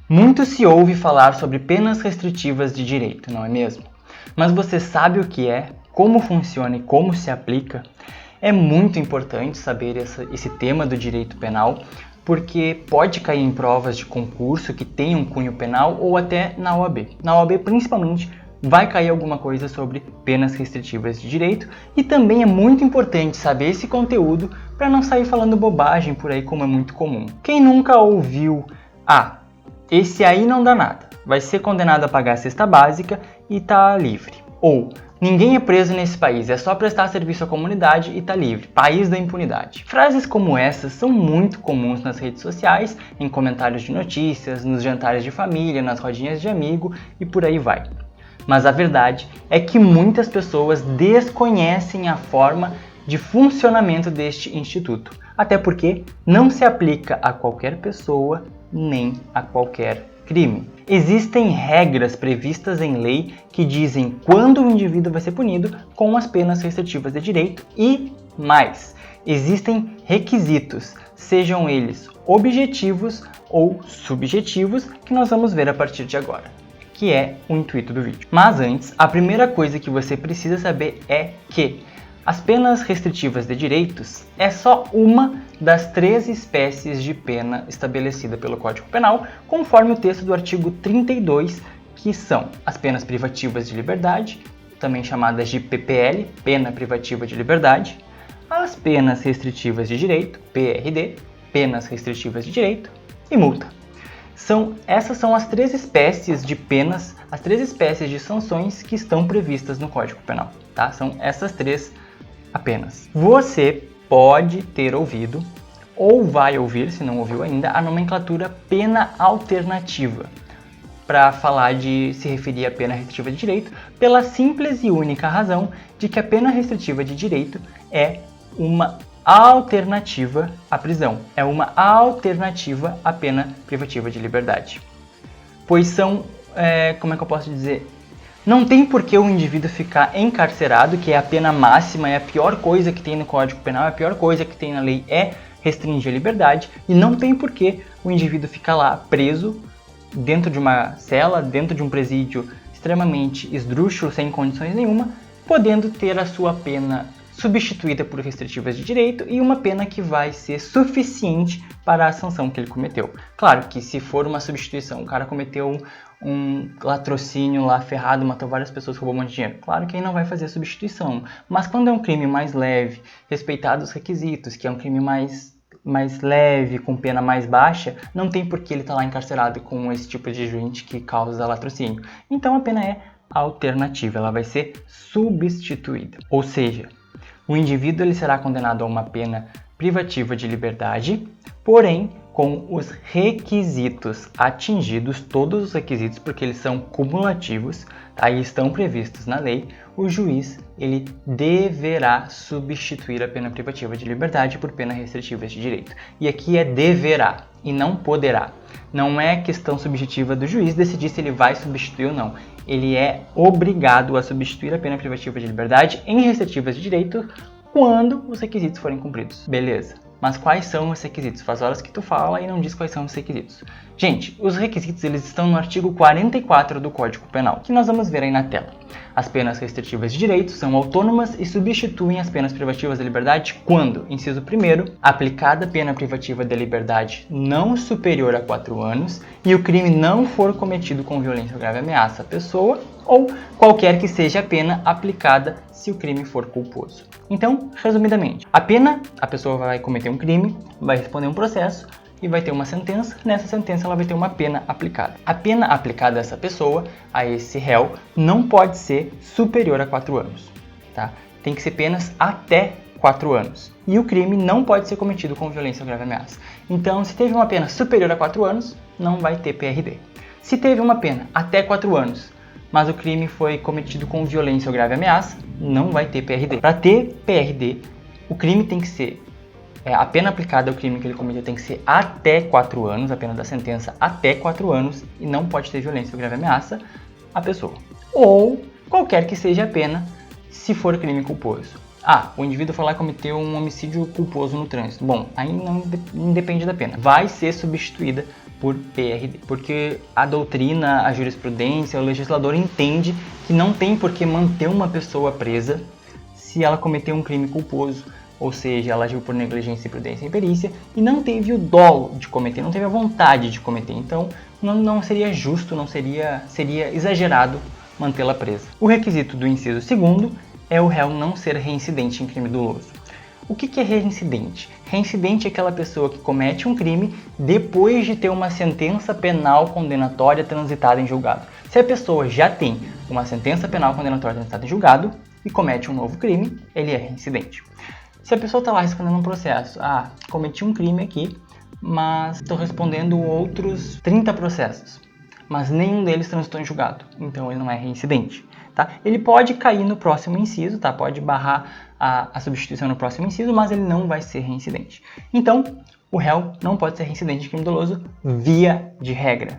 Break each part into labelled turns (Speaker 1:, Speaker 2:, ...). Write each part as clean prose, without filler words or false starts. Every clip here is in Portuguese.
Speaker 1: Muito se ouve falar sobre penas restritivas de direito, não é mesmo? Mas você sabe o que é, como funciona e como se aplica? É muito importante saber esse tema do direito penal, porque pode cair em provas de concurso que tem um cunho penal ou até na OAB. Na OAB, principalmente, vai cair alguma coisa sobre penas restritivas de direito, e também é muito importante saber esse conteúdo para não sair falando bobagem por aí, como é muito comum. Quem nunca ouviu esse aí não dá nada, vai ser condenado a pagar a cesta básica e tá livre. Ou, ninguém é preso nesse país, é só prestar serviço à comunidade e tá livre, país da impunidade. Frases como essas são muito comuns nas redes sociais, em comentários de notícias, nos jantares de família, nas rodinhas de amigo e por aí vai. Mas a verdade é que muitas pessoas desconhecem a forma de funcionamento deste instituto, até porque não se aplica a qualquer pessoa nem a qualquer crime. Existem regras previstas em lei que dizem quando o indivíduo vai ser punido com as penas restritivas de direito e mais. Existem requisitos, sejam eles objetivos ou subjetivos, que nós vamos ver a partir de agora, que é o intuito do vídeo. Mas antes, a primeira coisa que você precisa saber é que as penas restritivas de direitos é só uma das 3 espécies de pena estabelecida pelo Código Penal, conforme o texto do artigo 32, que são as penas privativas de liberdade, também chamadas de PPL, pena privativa de liberdade, as penas restritivas de direito, PRD, penas restritivas de direito, e multa. Essas são as 3 espécies de penas, as 3 espécies de sanções que estão previstas no Código Penal, tá? São essas 3 apenas. Você pode ter ouvido, ou vai ouvir, se não ouviu ainda, a nomenclatura pena alternativa, para falar de se referir à pena restritiva de direito, pela simples e única razão de que a pena restritiva de direito é uma alternativa à prisão, é uma alternativa à pena privativa de liberdade. Pois são, como é que eu posso dizer? Não tem por que o indivíduo ficar encarcerado, que é a pena máxima, é a pior coisa que tem no Código Penal, é a pior coisa que tem na lei é restringir a liberdade, e não tem por que o indivíduo ficar lá preso, dentro de uma cela, dentro de um presídio extremamente esdrúxulo, sem condições nenhuma, podendo ter a sua pena substituída por restritivas de direito e uma pena que vai ser suficiente para a sanção que ele cometeu. Claro que se for uma substituição, o cara cometeu um latrocínio lá ferrado, matou várias pessoas, roubou um monte de dinheiro. Claro que aí não vai fazer a substituição, mas quando é um crime mais leve, respeitados os requisitos, que é um crime mais leve, com pena mais baixa, não tem por que ele estar lá encarcerado com esse tipo de gente que causa latrocínio. Então a pena é alternativa, ela vai ser substituída. Ou seja, o indivíduo ele será condenado a uma pena privativa de liberdade, porém com os requisitos atingidos, todos os requisitos, porque eles são cumulativos, tá? E estão previstos na lei, o juiz ele deverá substituir a pena privativa de liberdade por pena restritiva de direito. E aqui é deverá e não poderá. Não é questão subjetiva do juiz decidir se ele vai substituir ou não. Ele é obrigado a substituir a pena privativa de liberdade em restritivas de direito quando os requisitos forem cumpridos. Beleza. Mas quais são os requisitos? Faz horas que tu fala e não diz quais são os requisitos. Gente, os requisitos eles estão no artigo 44 do Código Penal, que nós vamos ver aí na tela. As penas restritivas de direito são autônomas e substituem as penas privativas de liberdade quando, inciso 1º, aplicada a pena privativa de liberdade não superior a 4 anos e o crime não for cometido com violência ou grave ameaça à pessoa, ou qualquer que seja a pena aplicada se o crime for culposo. Então, resumidamente, a pessoa vai cometer um crime, vai responder um processo e vai ter uma sentença. Nessa sentença ela vai ter uma pena aplicada. A pena aplicada a essa pessoa, a esse réu, não pode ser superior a 4 anos. Tá? Tem que ser penas até 4 anos. E o crime não pode ser cometido com violência ou grave ameaça. Então, se teve uma pena superior a 4 anos, não vai ter PRD. Se teve uma pena até 4 anos, mas o crime foi cometido com violência ou grave ameaça, não vai ter PRD. Para ter PRD, o crime tem que ser, a pena aplicada ao crime que ele cometeu tem que ser até 4 anos, a pena da sentença até 4 anos, e não pode ter violência ou grave ameaça à pessoa. Ou qualquer que seja a pena, se for crime culposo. O indivíduo foi lá e cometeu um homicídio culposo no trânsito. Bom, aí não depende da pena. Vai ser substituída por PRD, porque a doutrina, a jurisprudência, o legislador entende que não tem por que manter uma pessoa presa se ela cometeu um crime culposo, ou seja, ela agiu por negligência, imprudência e imperícia e não teve o dolo de cometer, não teve a vontade de cometer. Então, não seria justo, seria exagerado mantê-la presa. O requisito do inciso 2º é o réu não ser reincidente em crime doloso. O que é reincidente? Reincidente é aquela pessoa que comete um crime depois de ter uma sentença penal condenatória transitada em julgado. Se a pessoa já tem uma sentença penal condenatória transitada em julgado e comete um novo crime, ele é reincidente. Se a pessoa está lá respondendo um processo, cometi um crime aqui, mas estou respondendo outros 30 processos, mas nenhum deles transitou em julgado, então ele não é reincidente. Tá? Ele pode cair no próximo inciso, tá? Pode barrar a substituição no próximo inciso, mas ele não vai ser reincidente. Então, o réu não pode ser reincidente em crime doloso via de regra.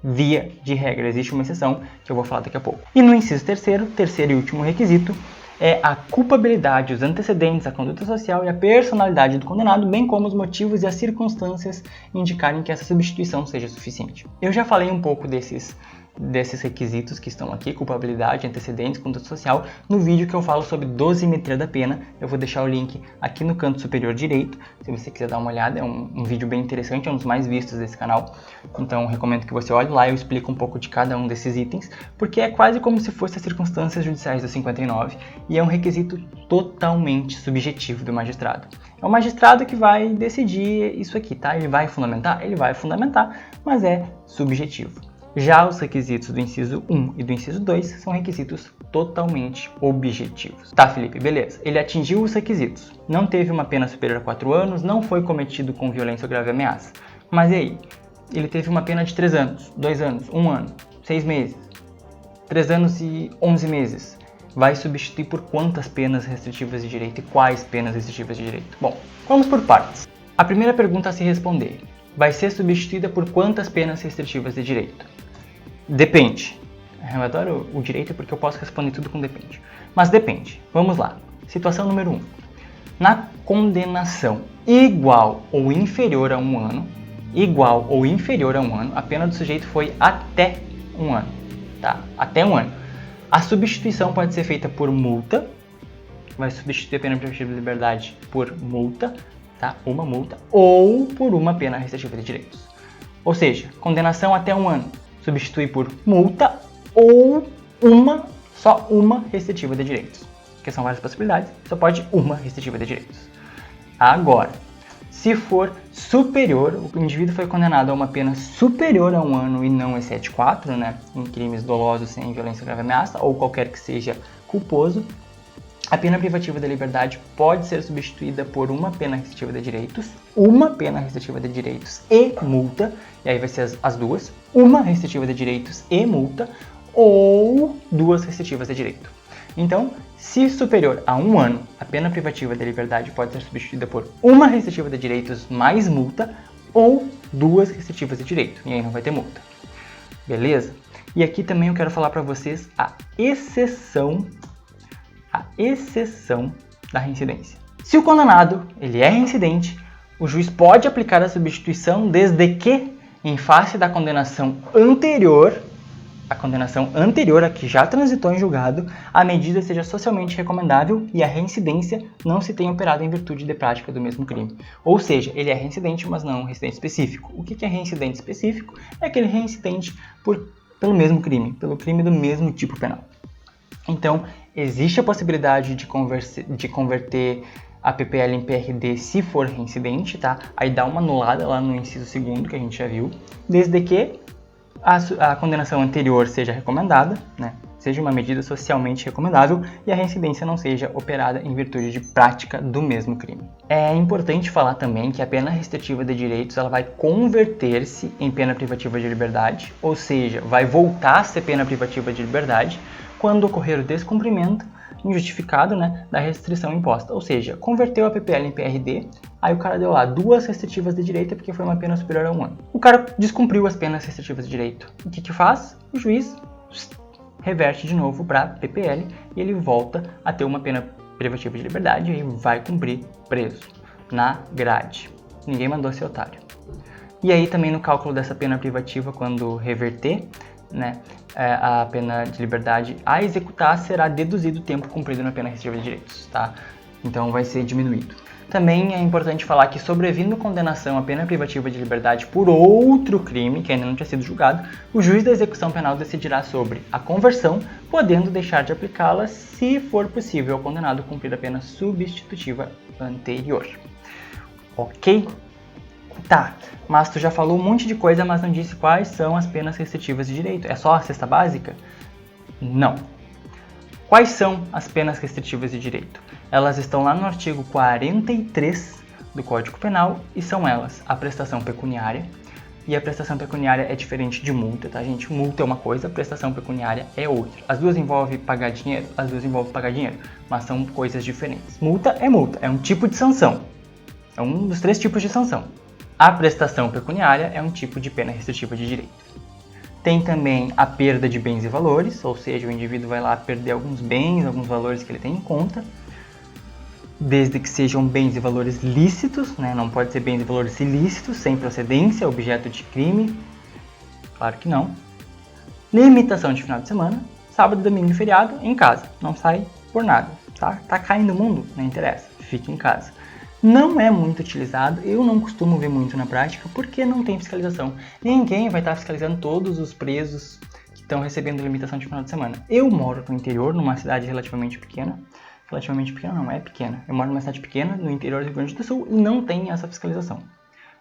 Speaker 1: Via de regra, existe uma exceção que eu vou falar daqui a pouco. E no inciso terceiro e último requisito, é a culpabilidade, os antecedentes, a conduta social e a personalidade do condenado, bem como os motivos e as circunstâncias indicarem que essa substituição seja suficiente. Eu já falei um pouco desses requisitos que estão aqui, culpabilidade, antecedentes, conduta social, no vídeo que eu falo sobre dosimetria da pena. Eu vou deixar o link aqui no canto superior direito, se você quiser dar uma olhada. É um vídeo bem interessante, é um dos mais vistos desse canal, então recomendo que você olhe lá. Eu explico um pouco de cada um desses itens, porque é quase como se fosse as circunstâncias judiciais do 59, e é um requisito totalmente subjetivo do magistrado. É o magistrado que vai decidir isso aqui, tá? Ele vai fundamentar? Ele vai fundamentar, mas é subjetivo. Já os requisitos do inciso 1 e do inciso 2 são requisitos totalmente objetivos. Tá, Felipe, beleza. Ele atingiu os requisitos. Não teve uma pena superior a 4 anos, não foi cometido com violência ou grave ameaça. Mas e aí? Ele teve uma pena de 3 anos, 2 anos, 1 ano, 6 meses, 3 anos e 11 meses. Vai substituir por quantas penas restritivas de direito e quais penas restritivas de direito? Bom, vamos por partes. A primeira pergunta a se responder: vai ser substituída por quantas penas restritivas de direito? Depende. Eu adoro o direito porque eu posso responder tudo com depende. Mas depende. Vamos lá. Situação número 1. Na condenação igual ou inferior a 1 ano, a pena do sujeito foi até 1 ano. Tá? Até 1 ano. A substituição pode ser feita por multa. Vai substituir a pena privativa de liberdade por multa, tá? Uma multa, ou por uma pena restritiva de direitos. Ou seja, condenação até 1 ano. Substituir por multa ou só uma restritiva de direitos. Porque são várias possibilidades, só pode uma restritiva de direitos. Agora, se for superior, o indivíduo foi condenado a uma pena superior a 1 ano e não excede 4, né, em crimes dolosos sem violência, grave ameaça, ou qualquer que seja culposo, a pena privativa da liberdade pode ser substituída por uma pena restritiva de direitos e multa, e aí vai ser as duas, uma restritiva de direitos e multa, ou 2 restritivas de direito. Então, se superior a 1 ano, a pena privativa da liberdade pode ser substituída por uma restritiva de direitos mais multa, ou 2 restritivas de direito, e aí não vai ter multa. Beleza? E aqui também eu quero falar para vocês a exceção da reincidência. Se o condenado ele é reincidente, o juiz pode aplicar a substituição desde que, em face da condenação anterior a que já transitou em julgado, a medida seja socialmente recomendável e a reincidência não se tenha operado em virtude de prática do mesmo crime. Ou seja, ele é reincidente, mas não um reincidente específico. O que é reincidente específico? É aquele reincidente pelo mesmo crime, pelo crime do mesmo tipo penal. Então, existe a possibilidade de converter a PPL em PRD se for reincidente, tá? Aí dá uma anulada lá no inciso 2º que a gente já viu, desde que a condenação anterior seja recomendada, né? Seja uma medida socialmente recomendável e a reincidência não seja operada em virtude de prática do mesmo crime. É importante falar também que a pena restritiva de direitos ela vai converter-se em pena privativa de liberdade, ou seja, vai voltar a ser pena privativa de liberdade quando ocorrer o descumprimento injustificado, né, da restrição imposta. Ou seja, converteu a PPL em PRD, aí o cara deu lá 2 restritivas de direito porque foi uma pena superior a 1 ano. O cara descumpriu as penas restritivas de direito. O que faz? O juiz reverte de novo para PPL e ele volta a ter uma pena privativa de liberdade e vai cumprir preso na grade. Ninguém mandou ser otário. E aí também no cálculo dessa pena privativa, quando reverter, né, a pena de liberdade a executar, será deduzido o tempo cumprido na pena restritiva de direitos, tá? Então vai ser diminuído. Também é importante falar que, sobrevindo condenação à pena privativa de liberdade por outro crime que ainda não tinha sido julgado, o juiz da execução penal decidirá sobre a conversão, podendo deixar de aplicá-la se for possível ao condenado cumprir a pena substitutiva anterior. Ok? Tá, mas tu já falou um monte de coisa, mas não disse quais são as penas restritivas de direito. É só a cesta básica? Não. Quais são as penas restritivas de direito? Elas estão lá no artigo 43 do Código Penal e são elas a prestação pecuniária. E a prestação pecuniária é diferente de multa, tá, gente? Multa é uma coisa, prestação pecuniária é outra. As duas envolvem pagar dinheiro, mas são coisas diferentes. Multa, é um tipo de sanção. É um dos 3 tipos de sanção. A prestação pecuniária é um tipo de pena restritiva de direito. Tem também a perda de bens e valores, ou seja, o indivíduo vai lá perder alguns bens, alguns valores que ele tem em conta, desde que sejam bens e valores lícitos, né? Não pode ser bens e valores ilícitos, sem procedência, objeto de crime, claro que não. Limitação de final de semana, sábado, domingo e feriado, em casa, não sai por nada, tá? Tá caindo o mundo, não interessa, fique em casa. Não é muito utilizado, eu não costumo ver muito na prática, porque não tem fiscalização. Ninguém vai estar fiscalizando todos os presos que estão recebendo limitação de final de semana. Eu moro no interior, numa cidade relativamente pequena. Relativamente pequena não, é pequena. Eu moro numa cidade pequena, no interior do Rio Grande do Sul, e não tem essa fiscalização.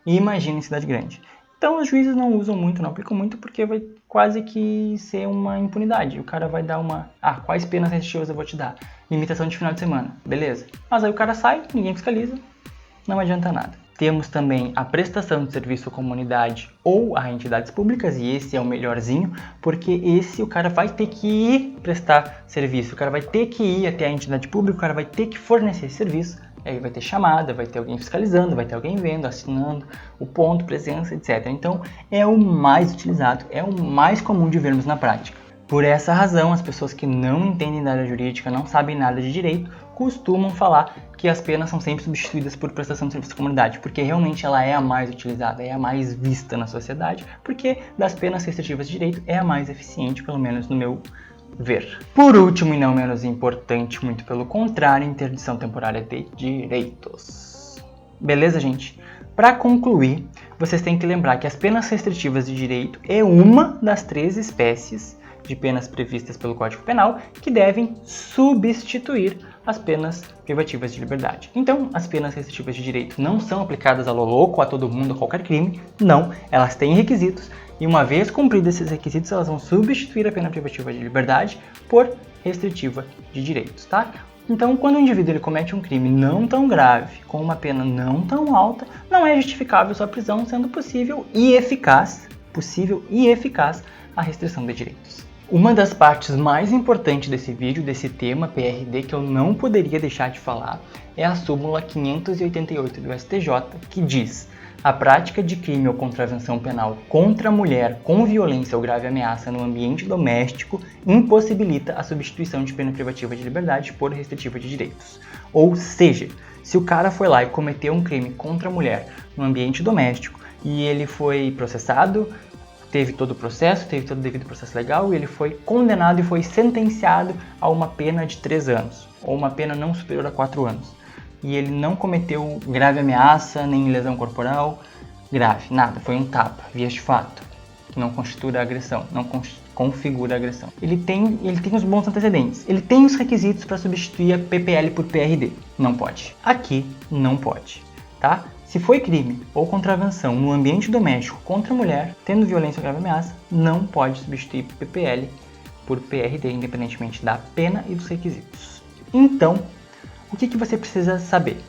Speaker 1: E imagina em cidade grande. Então os juízes não usam muito, não aplicam muito, porque vai quase que ser uma impunidade. O cara vai dar uma... quais penas restritivas eu vou te dar? Limitação de final de semana, beleza. Mas aí o cara sai, ninguém fiscaliza. Não adianta nada. Temos também a prestação de serviço à comunidade ou a entidades públicas, e esse é o melhorzinho, porque esse o cara vai ter que ir prestar serviço, o cara vai ter que ir até a entidade pública, o cara vai ter que fornecer esse serviço, aí vai ter chamada, vai ter alguém fiscalizando, vai ter alguém vendo, assinando o ponto, presença, etc. Então é o mais utilizado, é o mais comum de vermos na prática. Por essa razão, as pessoas que não entendem da área jurídica, não sabem nada de direito, costumam falar que as penas são sempre substituídas por prestação de serviço à comunidade, porque realmente ela é a mais utilizada, é a mais vista na sociedade, porque das penas restritivas de direito é a mais eficiente, pelo menos no meu ver. Por último e não menos importante, muito pelo contrário, interdição temporária de direitos. Beleza, gente? Para concluir, vocês têm que lembrar que as penas restritivas de direito é uma das 3 espécies de penas previstas pelo Código Penal que devem substituir as penas privativas de liberdade. Então, as penas restritivas de direito não são aplicadas a lo louco, a todo mundo, a qualquer crime. Não, elas têm requisitos e uma vez cumpridos esses requisitos, elas vão substituir a pena privativa de liberdade por restritiva de direitos, tá? Então, quando o indivíduo ele comete um crime não tão grave, com uma pena não tão alta, não é justificável sua prisão, sendo possível e eficaz a restrição de direitos. Uma das partes mais importantes desse vídeo, desse tema PRD, que eu não poderia deixar de falar, é a súmula 588 do STJ, que diz: a prática de crime ou contravenção penal contra a mulher com violência ou grave ameaça no ambiente doméstico impossibilita a substituição de pena privativa de liberdade por restritiva de direitos. Ou seja, se o cara foi lá e cometeu um crime contra a mulher no ambiente doméstico e ele foi processado, teve todo o processo, teve todo o devido processo legal, e ele foi condenado e foi sentenciado a uma pena de 3 anos, ou uma pena não superior a 4 anos. E ele não cometeu grave ameaça, nem lesão corporal, grave, nada, foi um tapa, vias de fato, não constitui agressão, não configura agressão. Ele tem os bons antecedentes, ele tem os requisitos para substituir a PPL por PRD, não pode. Aqui não pode, tá? Se foi crime ou contravenção no ambiente doméstico contra a mulher, tendo violência ou grave ameaça, não pode substituir PPL por PRD, independentemente da pena e dos requisitos. Então, o que você precisa saber?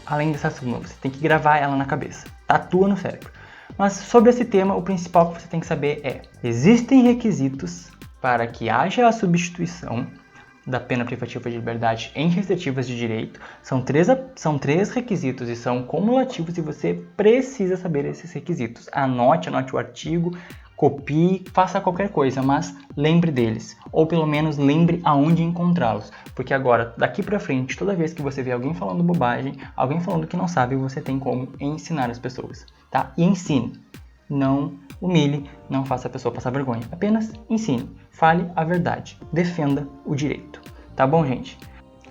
Speaker 1: Além dessa súmula, você tem que gravar ela na cabeça, tatua no cérebro. Mas sobre esse tema, o principal que você tem que saber é: existem requisitos para que haja a substituição da pena privativa de liberdade em restritivas de direito. São três requisitos e são cumulativos, e você precisa saber esses requisitos. Anote o artigo, copie, faça qualquer coisa, mas lembre deles, ou pelo menos lembre aonde encontrá-los, porque agora, daqui pra frente, toda vez que você vê alguém falando bobagem, alguém falando que não sabe, você tem como ensinar as pessoas, tá? E ensine. não humilhe, não faça a pessoa passar vergonha. Apenas ensine, fale a verdade, defenda o direito. Tá bom, gente?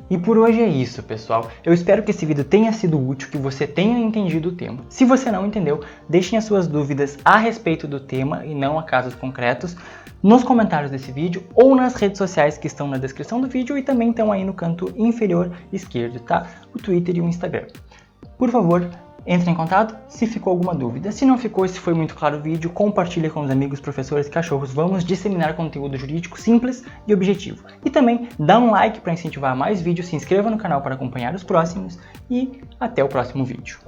Speaker 1: E por hoje é isso, pessoal. Eu espero que esse vídeo tenha sido útil, que você tenha entendido o tema. Se você não entendeu, deixem as suas dúvidas a respeito do tema e não a casos concretos nos comentários desse vídeo ou nas redes sociais que estão na descrição do vídeo e também estão aí no canto inferior esquerdo, tá? O Twitter e o Instagram. Por favor, entre em contato se ficou alguma dúvida. Se não ficou, se foi muito claro o vídeo, compartilhe com os amigos, professores, cachorros. Vamos disseminar conteúdo jurídico simples e objetivo. E também dá um like para incentivar mais vídeos, se inscreva no canal para acompanhar os próximos e até o próximo vídeo.